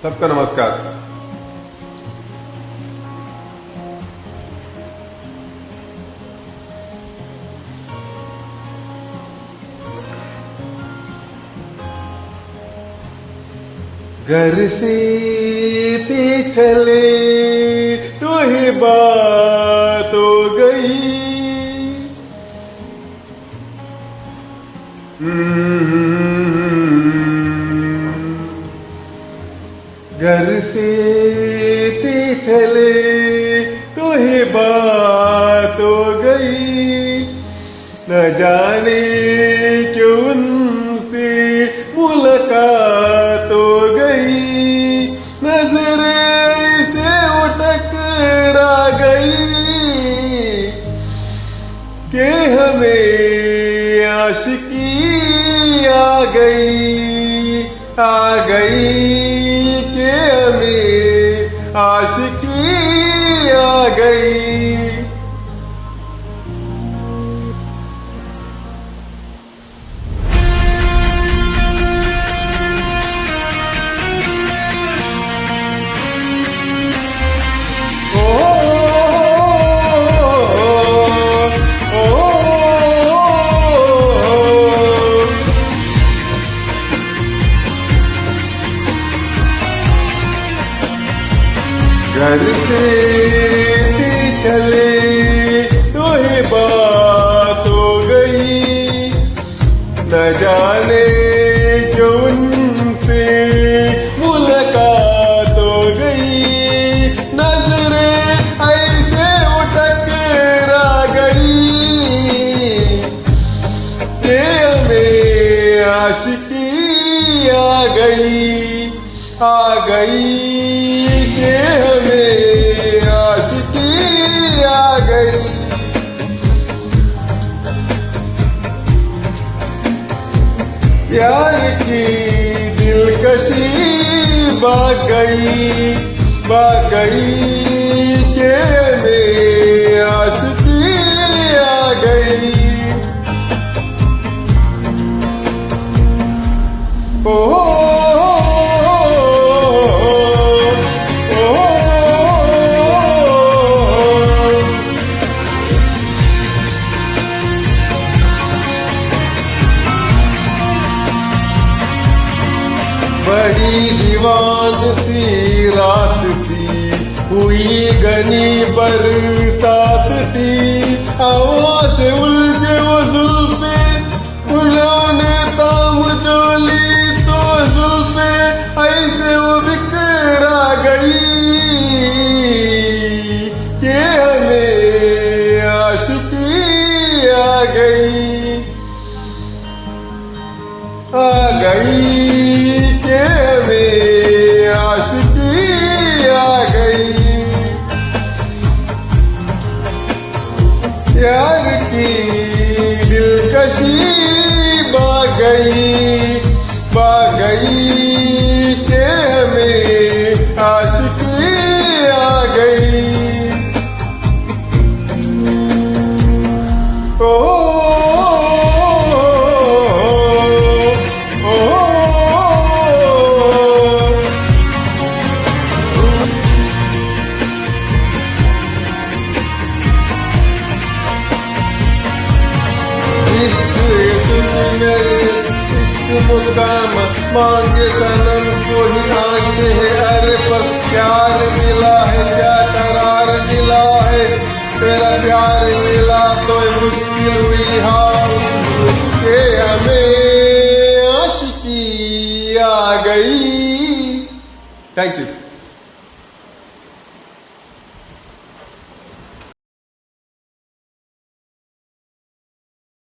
सबका नमस्कार। घर से ते चले तो ही बात हो गई। घर से ते चले तो ही बात हो गई। न जाने क्यों उनसे मुलाकात हो गई। नजरें से टकरा गई कि हमें आशिकी आ गई कि हमें आशिकी आ गई। घर से चले तो ही बात हो गई। न जाने क्यों उनसे मुलाकात हो गई। नजरें ऐसे टकरा गई कि हमें आशिकी आ गई कि हमें आशिकी आ गई। प्यार की दिलकशी भाग गई कि हमें आशिकी आ गई। ओ बड़ी दीवान सी रात थी, हुई घनी बरसात थी। हवा से उलझे वो जुल्फे, उन्होंने ताम चोली तो जुल्फे ऐसे वो बिखरा गई कि हमें आशिकी आ गई कि हमें आशिकी आ गई। प्यार की दिलकशी भाग गई कि हमें आशिकी आ गई। मुकाम मांगे सनम को ही आगे है। अरे पर प्यार मिला है क्या करार मिला है। तेरा प्यार मिला तो मुश्किल हुई हाल के हमें आशिकी आ गई। Thank you.